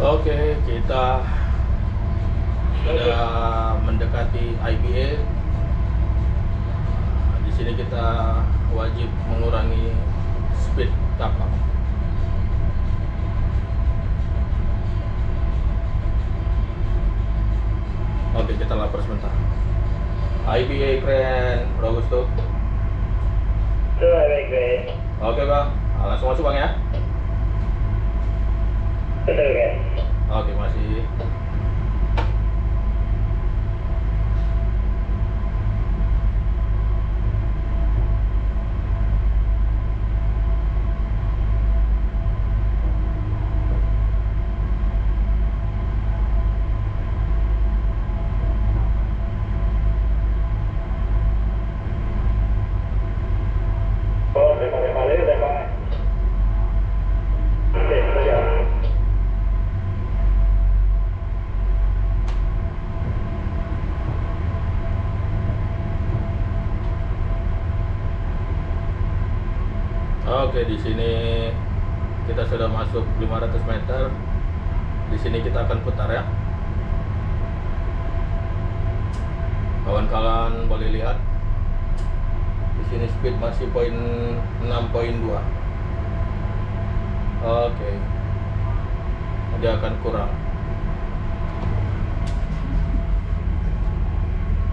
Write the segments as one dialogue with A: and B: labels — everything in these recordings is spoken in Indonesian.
A: Oke, kita sudah mendekati IBA. Di sini kita wajib mengurangi speed kapal. Oke, kita lapor sebentar. IBA keren, bagus tuh. Oke bang, langsung masuk bang ya. Oke, masih. Oke, di sini kita sudah masuk 500 meter. Di sini kita akan putar ya. Kawan-kawan boleh lihat. Di sini speed masih 6.2. Oke. Dia akan kurang.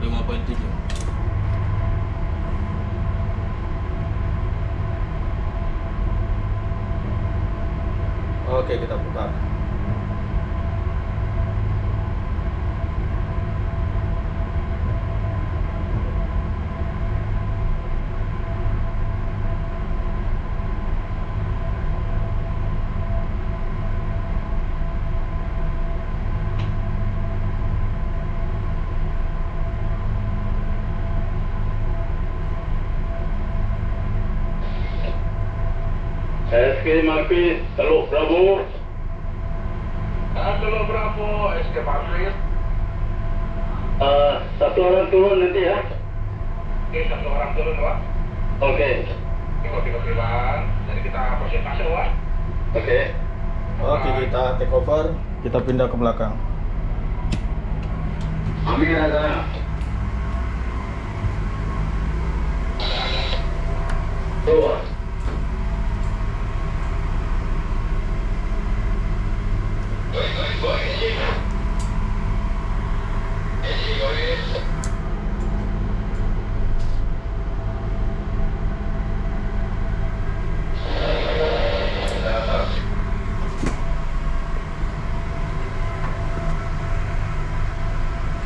A: 5.7. Oke, kita putar.
B: SK Marpis, Teluk Bravo. Teluk Bravo, SK Marpis. Satu orang turun nanti ya. Oke, satu orang turun Pak. Oke. Oke Bang. Jadi kita persentase Pak. Oke.
A: Oke, kita take over. Kita pindah ke belakang.
B: Amin ada. Dua.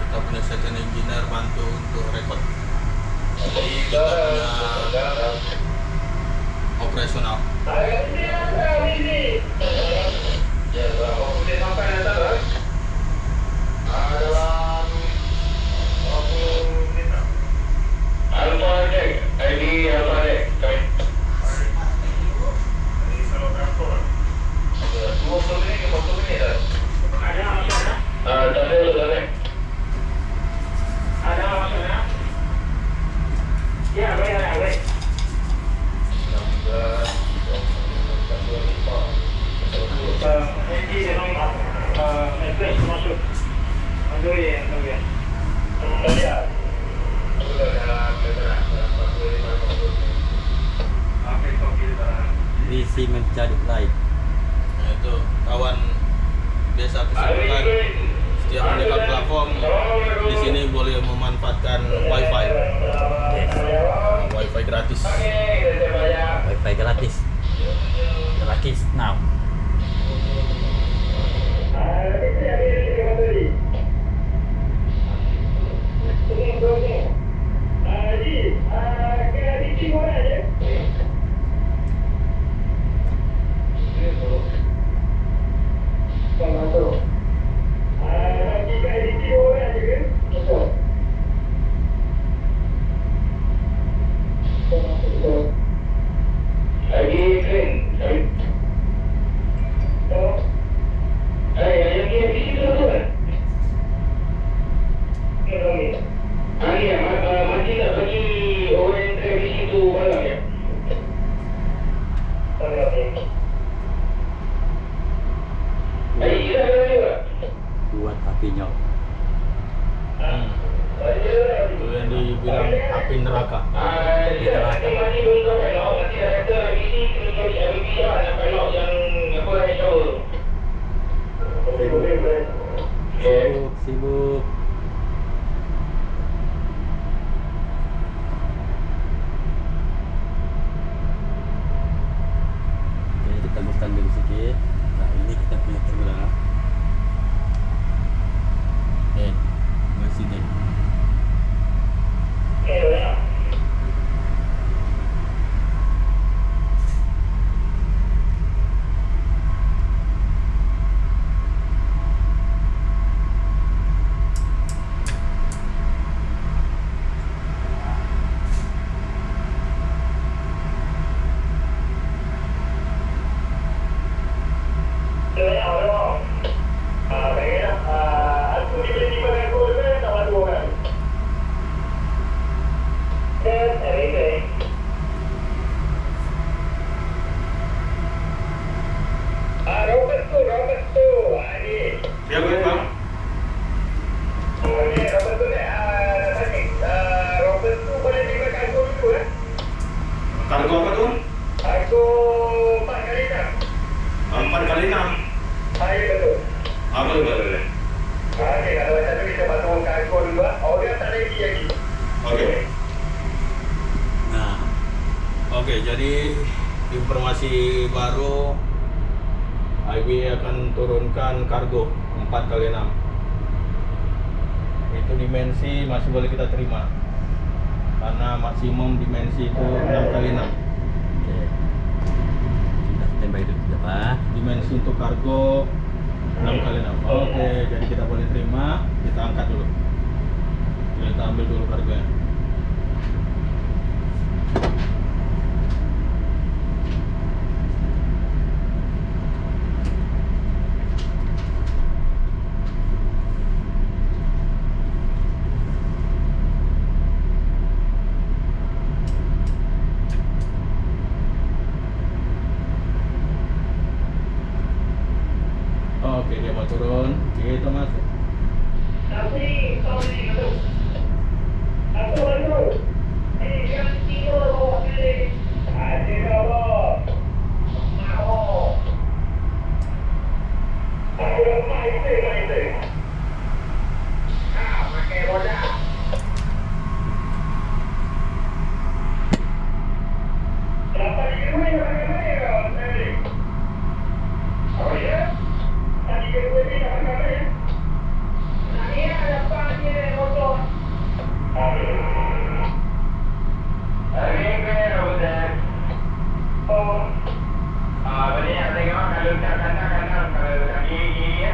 A: Kita punya second engineer bantu untuk rekod. Kita punya operasional.
C: Visi menjadi lain.
A: Nah, itu kawan biasa kesibukan setiap mendekat platform di sini boleh memanfaatkan wifi. Wifi gratis.
C: Wifi gratis. Gratis now.
B: Ahí,
C: apinya.
A: Itu yang dibilang api neraka.
C: Api neraka. Sibuk. Oke, kita guskan dulu sedikit. Nah, ini kita punya terminal.
A: Masih deh. Siapa bang? Kargo apa tuh?
B: Kargo 4 kali 6.
A: 4 kali 6.
B: Iya betul.
A: Apa itu betul?
B: Okey, kalau satu kita bantu kargo dulu. Order tak lagi.
A: Oke.
C: Nah,
A: Oke, jadi informasi baru, IB akan turunkan kargo 4 kali 6. Itu dimensi masih boleh kita terima, karena maksimum dimensi itu 6 kali 6.
C: oke. Kita standby dulu Pak.
A: Dimensi untuk kargo 6 kali 6. Oke, jadi kita boleh terima. Kita angkat dulu. Kita ambil dulu kargonya. Oke, dia mau turun. Kita masuk.
B: Ini yang tengok kalau kat kanan kalau kaki kiri ya.